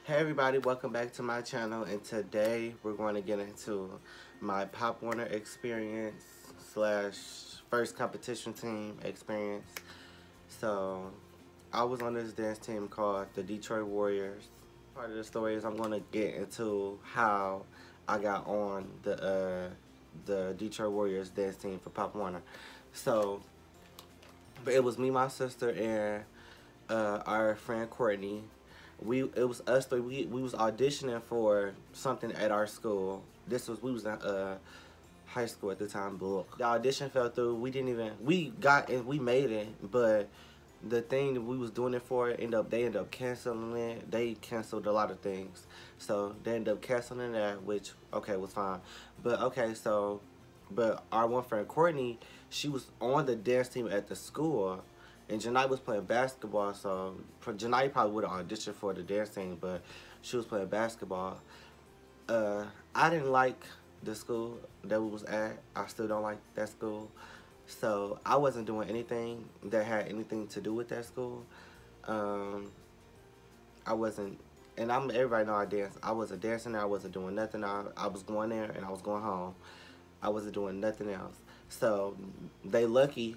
Hey everybody, welcome back to my channel, and today we're going to get into my Pop Warner experience slash first competition team experience. So I was on this dance team called the Detroit Warriors. Part of the story is I'm going to get into how I got on the Detroit Warriors dance team for Pop Warner. So, but it was me, my sister, and our friend Courtney. It was us three. We was auditioning for something at our school. We was in high school at the time. But the audition fell through. We made it, but the thing that we was doing it for they ended up canceling it. They canceled a lot of things, so they ended up canceling that, which was fine. But our one friend Courtney, she was on the dance team at the school. And Janai was playing basketball, so Janai probably would have auditioned for the dance team, but she was playing basketball. I didn't like the school that we was at. I still don't like that school. So I wasn't doing anything that had anything to do with that school. I wasn't, and everybody know I dance. I wasn't dancing there. I wasn't doing nothing. I was going there and I was going home. I wasn't doing nothing else. So they lucky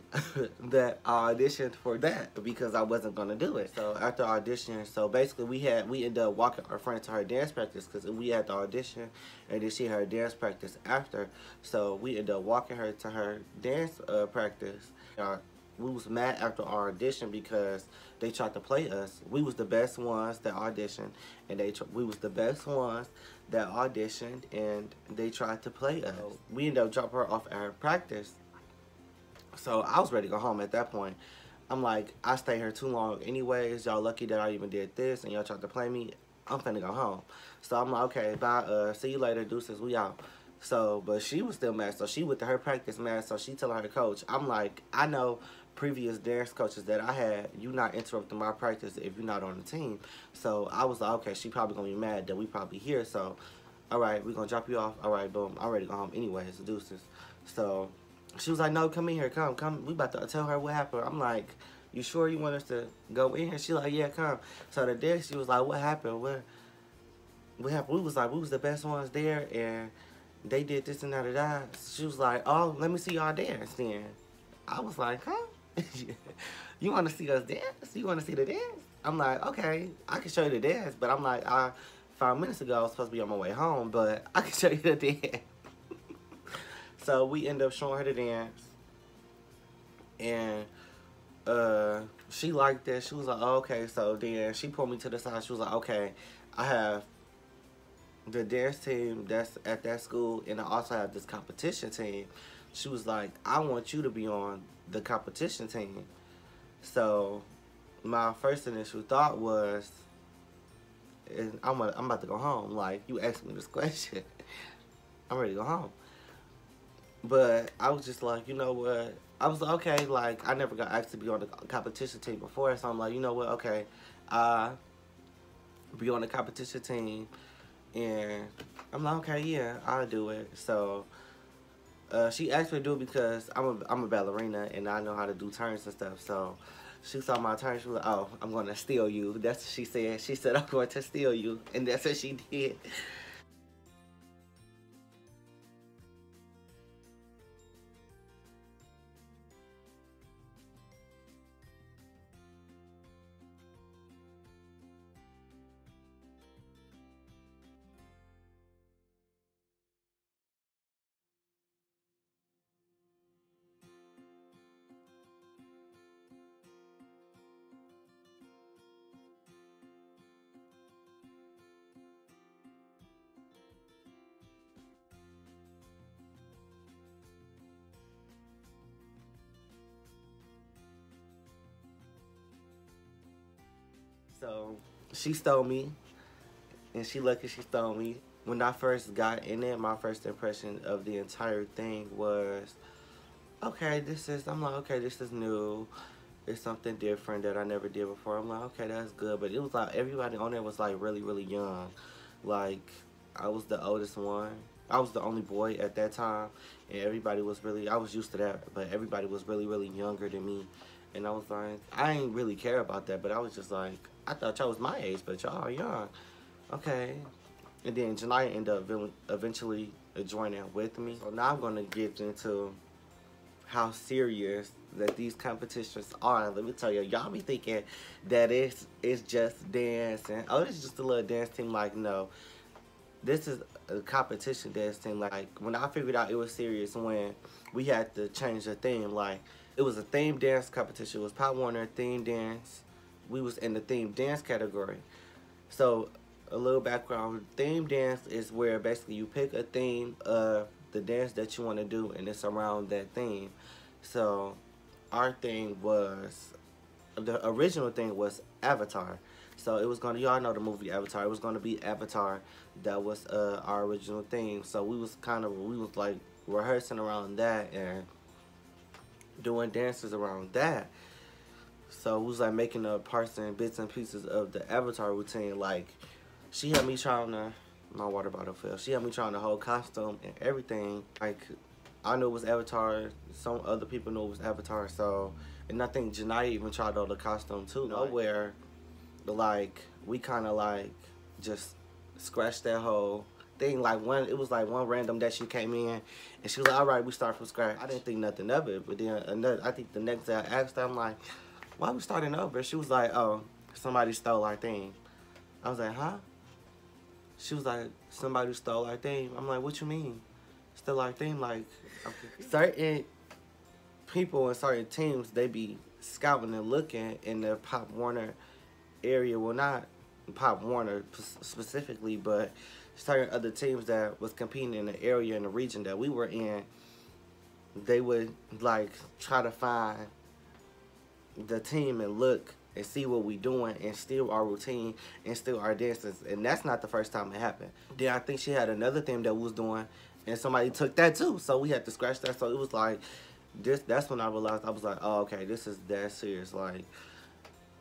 that I auditioned for that because I wasn't gonna do it. So after audition, so basically we ended up walking our friend to her dance practice because we had the audition and then she had her dance practice after. So we ended up walking her to her dance practice. We was mad after our audition because they tried to play us. We was the best ones that auditioned, and we was the best ones that auditioned, and they tried to play us. We ended up dropping her off at her practice. So I was ready to go home at that point. I'm like, I stayed here too long anyways. Y'all lucky that I even did this, and y'all tried to play me. I'm finna go home. So I'm like, okay, bye. See you later, deuces. We out. So, but she was still mad. So she went to her practice mad. So she telling her coach, I'm like, I know previous dance coaches that I had, you not interrupting my practice if you're not on the team. So I was like, okay, she probably gonna be mad that we probably here. So, all right, we gonna drop you off. All right, boom. I'm ready to go home anyways, deuces. So she was like, no, come in here, come. We about to tell her what happened. I'm like, you sure you want us to go in here? She like, yeah, come. So the day she was like, what happened? What happened? We was like, we was the best ones there, and they did this and that. She was like, oh, let me see y'all dance then. I was like, huh? You want to see us dance? You want to see the dance? I'm like, okay, I can show you the dance, but I'm like, 5 minutes ago I was supposed to be on my way home, but I can show you the dance. So we end up showing her the dance, and she liked that. She was like, oh, okay. So then she pulled me to the side. She was like, okay, I have the dance team that's at that school, and I also have this competition team. She was like, I want you to be on the competition team. So my first initial thought was, I'm about to go home. Like, you asked me this question. I'm ready to go home. But I was just like, you know what? I was like, okay, like, I never got asked to be on the competition team before. So I'm like, you know what? Okay, be on the competition team. And I'm like, okay, yeah, I'll do it. So she asked me to do it because I'm a ballerina and I know how to do turns and stuff. So she saw my turn. She was like, oh, I'm going to steal you. That's what she said. She said, I'm going to steal you. And that's what she did. So she stole me, and she lucky she stole me. When I first got in it, my first impression of the entire thing was, okay, I'm like, okay, this is new. It's something different that I never did before. I'm like, okay, that's good. But it was like, everybody on there was like really, really young. Like, I was the oldest one. I was the only boy at that time. And everybody was really, I was used to that. But everybody was really, really younger than me. And I was like, I ain't really care about that. But I was just like, I thought y'all was my age, but y'all are young. okay. And then Janaya ended up eventually joining with me. So now I'm going to get into how serious that these competitions are. Let me tell you, y'all be thinking that it's just dance and oh, it's just a little dance team. Like, no, this is a competition dance team. Like, when I figured out it was serious when we had to change the theme. Like, it was a theme dance competition. It was Pop Warner theme dance. We was in the theme dance category. So a little background, theme dance is where basically you pick a theme of the dance that you want to do and it's around that theme. So our thing was, the original thing was Avatar. So it was gonna, y'all know the movie Avatar. It was gonna be Avatar. That was our original theme. So we was like rehearsing around that and doing dances around that. So we was like making up parts and bits and pieces of the Avatar routine. Like, she had me trying to, my water bottle fell. She had me trying the whole costume and everything. Like, I knew it was Avatar. Some other people knew it was Avatar. So, and I think Janaya even tried all the costume too. Nowhere, like, we kind of like just scratched that whole thing. Like, it was like one random day she came in and she was like, all right, we start from scratch. I didn't think nothing of it. But then I think the next day I asked her, I'm like, why are we starting over? She was like, oh, somebody stole our theme. I was like, huh? She was like, somebody stole our theme. I'm like, what you mean? Stole our theme? Like, okay. Certain people in certain teams, they be scouting and looking in the Pop Warner area. Well, not Pop Warner specifically, but certain other teams that was competing in the area, in the region that we were in, they would, like, try to find the team and look and see what we doing and steal our routine and steal our dances. And that's not the first time it happened. Then I think she had another thing that we was doing and somebody took that too. So we had to scratch that. So it was like, that's when I realized, I was like, oh, okay, this is that serious. Like,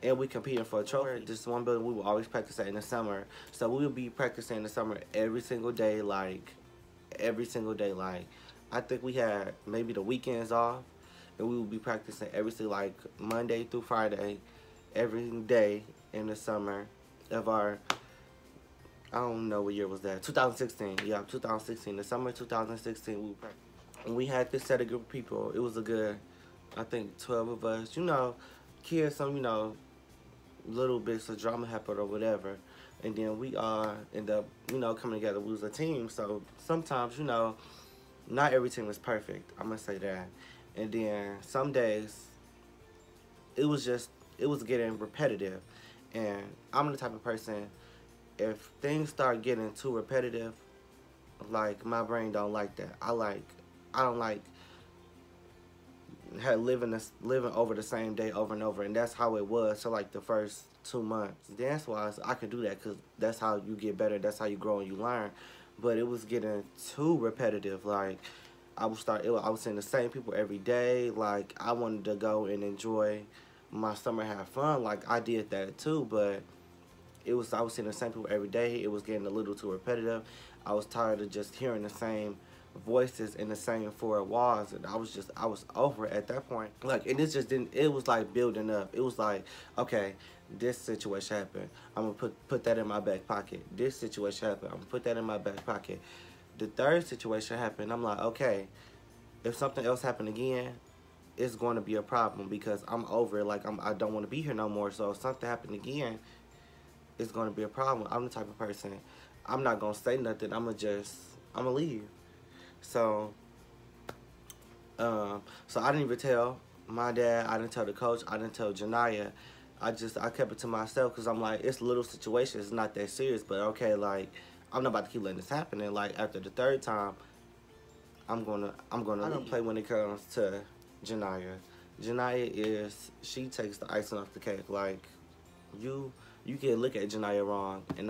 and we competing for a trophy. This one building we will always practice at in the summer. So we would be practicing in the summer every single day, like, every single day. Like, I think we had maybe the weekends off. And we would be practicing every single, like, Monday through Friday, every day in the summer of our, I don't know what year was that, 2016, yeah, 2016, the summer of 2016, we practiced. And we had this set of group of people. It was a good, I think, 12 of us, you know, kids, some, you know, little bits of drama happened or whatever. And then we all end up, you know, coming together. We was a team, so sometimes, you know, not every team is perfect, I'm gonna say that. And then some days, it was getting repetitive. And I'm the type of person, if things start getting too repetitive, like, my brain don't like that. I don't like living over the same day over and over. And that's how it was. So, like, the first 2 months. Dance-wise, I could do that because that's how you get better. That's how you grow and you learn. But it was getting too repetitive. Like, I was seeing the same people every day. Like, I wanted to go and enjoy my summer, have fun. Like, I did that too, but I was seeing the same people every day. It was getting a little too repetitive. I was tired of just hearing the same voices in the same four walls, and I was over it at that point. Like, and it was like building up. It was like, okay, this situation happened. I'm gonna put that in my back pocket. This situation happened. I'm gonna put that in my back pocket. The third situation happened. I'm like, okay, if something else happened again, it's going to be a problem because I'm over it. Like, I don't want to be here no more. So if something happened again, it's going to be a problem. I'm the type of person, I'm not going to say nothing. I'm going to leave. So, so I didn't even tell my dad. I didn't tell the coach. I didn't tell Janaya. I kept it to myself because I'm like, it's little situations. It's not that serious. But, okay, like, I'm not about to keep letting this happen. And, like, after the third time, I'm gonna I don't play when it comes to Janaya. Janaya she takes the icing off the cake. Like, you can look at Janaya wrong, and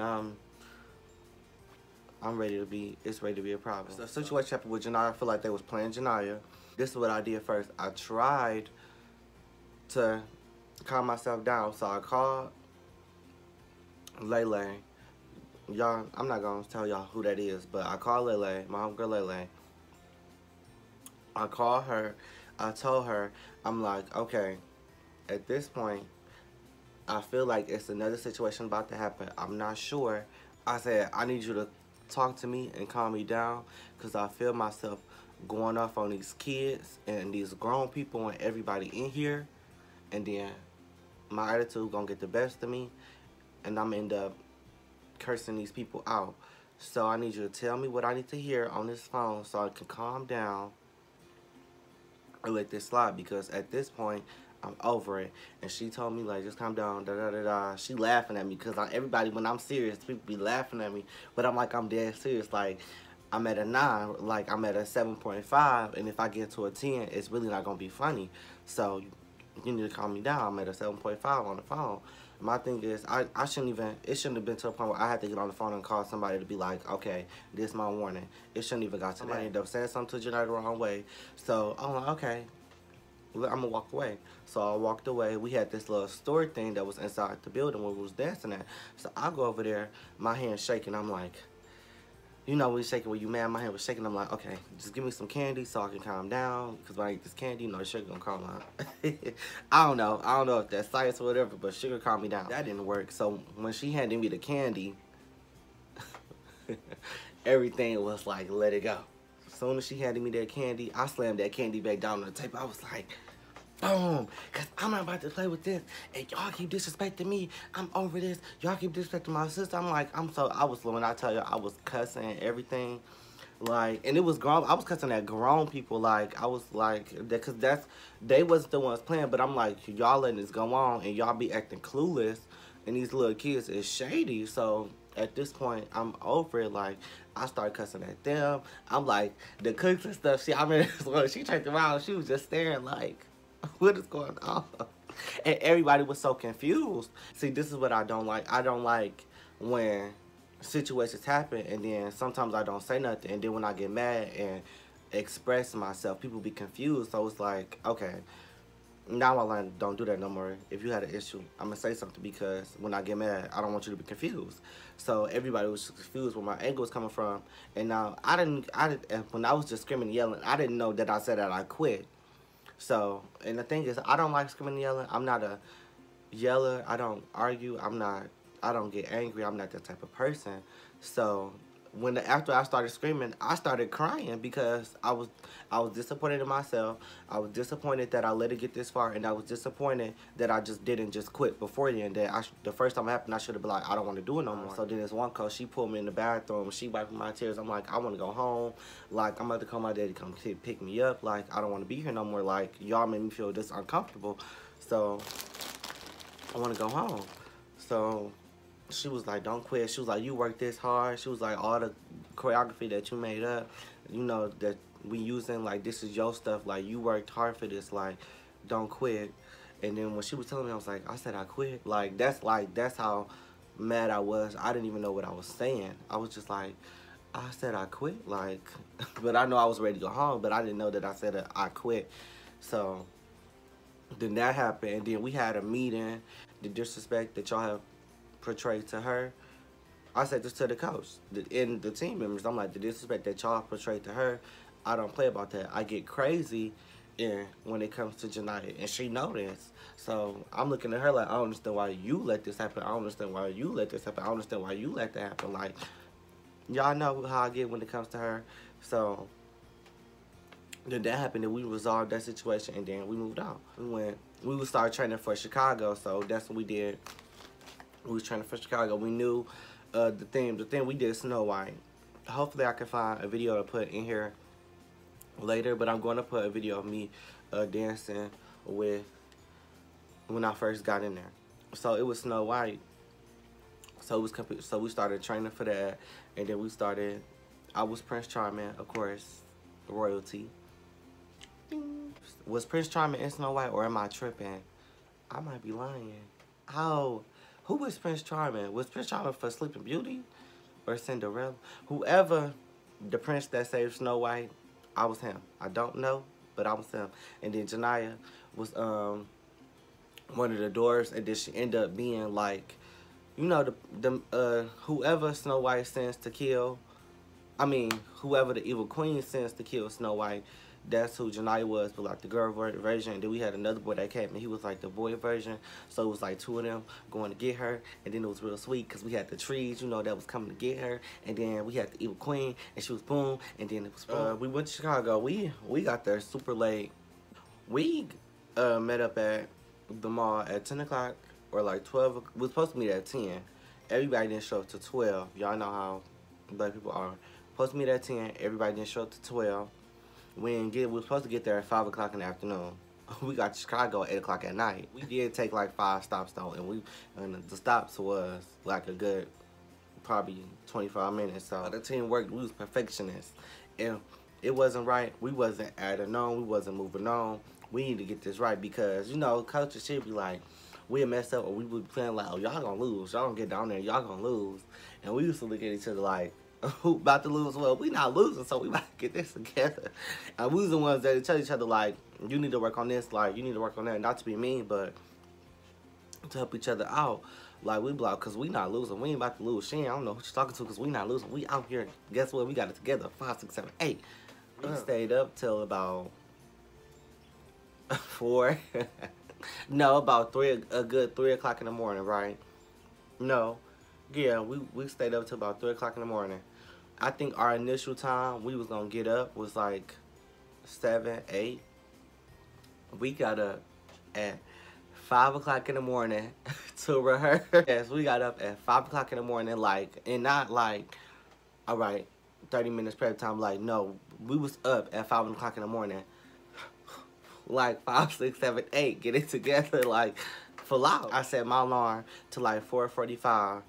it's ready to be a problem. So the situation happened with Janaya. I feel like they was playing Janaya. This is what I did first. I tried to calm myself down, so I called Lele. Y'all, I'm not gonna tell y'all who that is, but I called Lele, my homegirl Lele. I called her. I told her, I'm like, okay, at this point, I feel like it's another situation about to happen. I'm not sure, I said, I need you to talk to me and calm me down because I feel myself going off on these kids and these grown people and everybody in here. And then my attitude gonna get the best of me and I'm gonna end up cursing these people out. So I need you to tell me what I need to hear on this phone so I can calm down and let this slide because at this point, I'm over it. And she told me, like, just calm down, da-da-da-da. She laughing at me because everybody, when I'm serious, people be laughing at me. But I'm like, I'm dead serious. Like, I'm at a 9, like, I'm at a 7.5. And if I get to a 10, it's really not going to be funny. So, you need to calm me down. I'm at a 7.5 on the phone. My thing is, I shouldn't even, it shouldn't have been to a point where I had to get on the phone and call somebody to be like, okay, this is my warning. It shouldn't even got to that. I ended up saying something to Janai the wrong way. So, I'm like, okay, I'm gonna walk away. So I walked away. We had this little store thing that was inside the building where we was dancing at. So I go over there, my hand's shaking. I'm like, you know when you shaking when you mad, my hand was shaking. I'm like, okay, just give me some candy so I can calm down. Because when I eat this candy, you know, sugar gonna calm down. I don't know if that's science or whatever, but sugar calmed me down. That didn't work. So when she handed me the candy, everything was like, let it go. As soon as she handed me that candy, I slammed that candy back down on the table. I was like, boom, because I'm not about to play with this. And y'all keep disrespecting me. I'm over this. Y'all keep disrespecting my sister. I'm like, when I tell you, I was cussing everything. Like, and it was grown. I was cussing at grown people. Like, I was like, because they wasn't the ones playing. But I'm like, y'all letting this go on and y'all be acting clueless. And these little kids is shady. So at this point, I'm over it. Like, I started cussing at them. I'm like, the cooks and stuff. I mean, she turned around. She was just staring like, what is going on? And everybody was so confused. See, this is what I don't like. I don't like when situations happen and then sometimes I don't say nothing. And then when I get mad and express myself, people be confused. So it's like, okay, now I learned don't do that no more. If you had an issue, I'm gonna say something because when I get mad, I don't want you to be confused. So everybody was confused where my anger was coming from. And now when I was just screaming and yelling, I didn't know that I said that I quit. So, and the thing is, I don't like screaming and yelling. I'm not a yeller. I don't argue. I don't get angry. I'm not that type of person. So, after I started screaming, I started crying because I was disappointed in myself. I was disappointed that I let it get this far, and I was disappointed that I just didn't just quit before then. That the first time it happened, I should have been like, I don't want to do it no more. So then this one coach, she pulled me in the bathroom. She wiped my tears. I'm like, I want to go home. Like, I'm about to call my daddy come pick me up. Like, I don't want to be here no more. Like, y'all made me feel this uncomfortable. So I want to go home. So she was like, don't quit. She was like, you worked this hard. She was like, all the choreography that you made up, you know, that we using, like, this is your stuff. Like, you worked hard for this. Like, don't quit. And then when she was telling me, I was like, I said I quit. Like, that's how mad I was. I didn't even know what I was saying. I was just like, I said I quit. Like, but I know I was ready to go home, but I didn't know that I said I quit. So then that happened. And then we had a meeting. The disrespect that y'all have portrayed to her, I said this to the coach and the team members. I'm like, the disrespect that y'all portrayed to her, I don't play about that. I get crazy when it comes to Janaya, and she know this. So I'm looking at her like, I don't understand why you let this happen. I don't understand why you let this happen. I don't understand why you let that happen. Like, y'all know how I get when it comes to her. So then that happened, and we resolved that situation, and then we moved on. We would start training for Chicago, so that's what we did. We was training for Chicago. We knew the theme we did Snow White. Hopefully I can find a video to put in here later, but I'm going to put a video of me dancing with when I first got in there. So it was Snow White. So we started training for that, and then I was Prince Charming, of course, royalty. Ding. Was Prince Charming in Snow White, or am I tripping? I might be lying. Oh. Who was Prince Charming? Was Prince Charming for Sleeping Beauty or Cinderella? Whoever the prince that saved Snow White, I was him. I don't know, but I was him. And then Janaya was one of the dwarves, and then she ended up being like, you know, whoever Snow White sends to kill. I mean, whoever the evil queen sends to kill Snow White, That's who Janaya was, but like the girl version. And then we had another boy that came, and he was like the boy version. So it was like two of them going to get her, and then it was real sweet because we had the trees, you know, that was coming to get her, and then we had the evil queen, and she was boom, and then it was we went to Chicago. We got there super late. We met up at the mall at 10 o'clock or like 12. We were supposed to meet at 10. Everybody didn't show up to 12. Y'all know how black people are. Supposed to meet at 10. Everybody didn't show up to 12. We were supposed to get there at 5 o'clock in the afternoon. We got to Chicago at 8 o'clock at night. We did take like 5 stops though, and the stops was like a good probably 25 minutes. So the team worked. We was perfectionists. If it wasn't right, we wasn't adding on. We wasn't moving on. We need to get this right because, you know, culture should be like, we'll mess up or we would be playing like, oh, y'all gonna lose. Y'all gonna get down there. Y'all gonna lose. And we used to look at each other like, who about to lose? Well, we not losing, so we about to get this together. And we was the ones that tell each other, like, you need to work on this, like, you need to work on that. Not to be mean, but to help each other out. Like, we block, because we not losing. We ain't about to lose. She ain't, I don't know who she's talking to, because we not losing. We out here. Guess what? We got it together. 5, 6, 7, 8. We stayed up till about 4. No, about 3, a good 3 o'clock in the morning, right? No. Yeah, we stayed up till about 3 o'clock in the morning. I think our initial time we was gonna get up was like 7, 8. We got up at 5 o'clock in the morning to rehearse. Yes, we got up at 5 o'clock in the morning, like, and not like, all right, 30 minutes prep time. Like, no, we was up at 5 o'clock in the morning. Like 5, 6, 7, 8, get it together, like, full out. I set my alarm to like 4:45.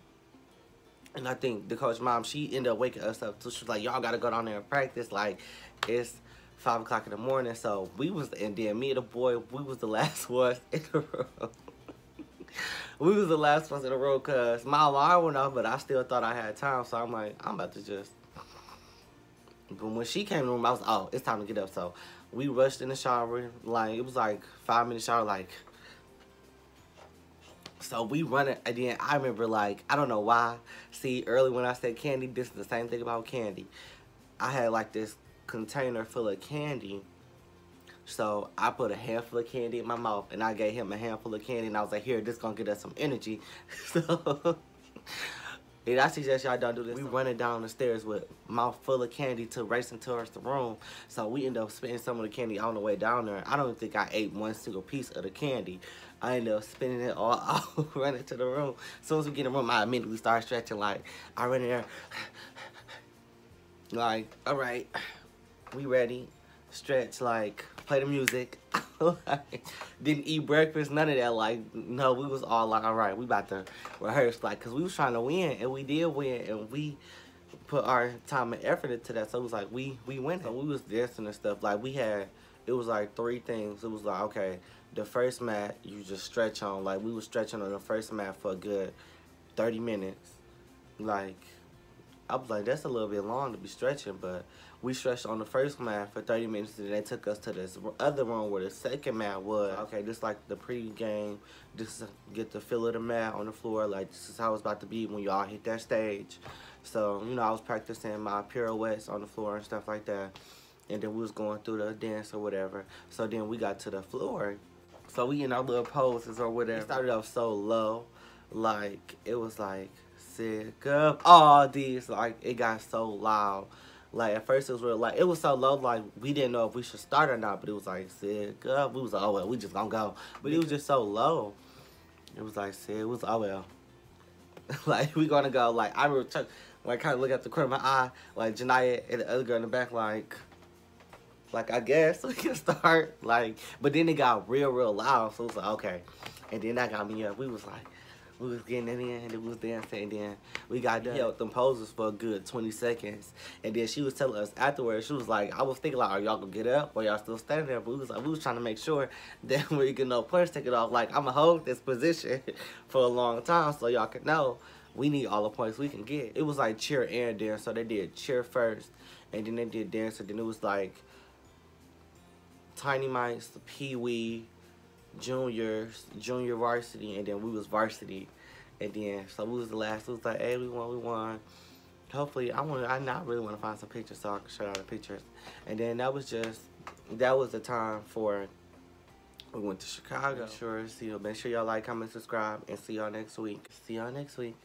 And I think the coach mom, she ended up waking us up. So she was like, y'all got to go down there and practice. Like, it's 5 o'clock in the morning. So we was, and then me and the boy, we was the last ones in the room. We was the last ones in the room because my alarm went off, but I still thought I had time. So I'm like, I'm about to just. But when she came in the room, I was, oh, it's time to get up. So we rushed in the shower. Like, it was like 5-minute shower, like. So we running, and then I remember, like, I don't know why. See, early when I said candy, this is the same thing about candy. I had, like, this container full of candy. So I put a handful of candy in my mouth, and I gave him a handful of candy, and I was like, here, this gonna get us some energy. So, and I suggest y'all don't do this. We running down the stairs with mouth full of candy to racing towards the room. So we ended up spitting some of the candy on the way down there. I don't think I ate one single piece of the candy. I ended up spinning it all out, running to the room. As soon as we get in the room, I immediately start stretching. Like, I run in there, like, all right, we ready. Stretch, like, play the music. Like, didn't eat breakfast, none of that. Like, no, we was all like, all right, we about to rehearse. Like, because we was trying to win, and we did win, and we put our time and effort into that. So it was like, we went. So we was dancing and stuff. Like, it was like 3 things. It was like, okay, the first mat, you just stretch on. Like, we was stretching on the first mat for a good 30 minutes. Like, I was like, that's a little bit long to be stretching, but we stretched on the first mat for 30 minutes, and they took us to this other room where the second mat was. Okay, this like the pre-game. This is get the feel of the mat on the floor. Like, this is how it's about to be when y'all hit that stage. So, you know, I was practicing my pirouettes on the floor and stuff like that. And then we was going through the dance or whatever. So then we got to the floor. So we in our little poses or whatever. It started off so low. Like, it was like, sick of all these. Like, it got so loud. Like, at first it was real, like, it was so low, like, we didn't know if we should start or not. But it was like, sick of. We was like, oh, well, we just gonna go. But it was just so low. It was like, sick. It was, oh, well. Like, we gonna go. Like, I remember, like, kind of look at the corner of my eye. Like, Janaya and the other girl in the back, like, I guess we can start. Like, but then it got real loud. So it was like, okay. And then that got me up. We was like, we was getting it in, and we was dancing, and then we got done. Held them poses for a good 20 seconds. And then she was telling us afterwards, she was like, I was thinking like, are y'all gonna get up or y'all still standing there? But we was like, we was trying to make sure that we get no punch take it off. Like, I'ma hold this position for a long time so y'all can know we need all the points we can get. It was like cheer and dance. So they did cheer first, and then they did dance, and then it was like Tiny Mice, Pee-wee, juniors, junior varsity, and then we was varsity. And then, so we was the last. It was like, hey, we won. Hopefully, I really want to find some pictures so I can show y'all the pictures. And then that was just that was the time for. We went to Chicago. Make sure y'all like, comment, subscribe, and see y'all next week. See y'all next week.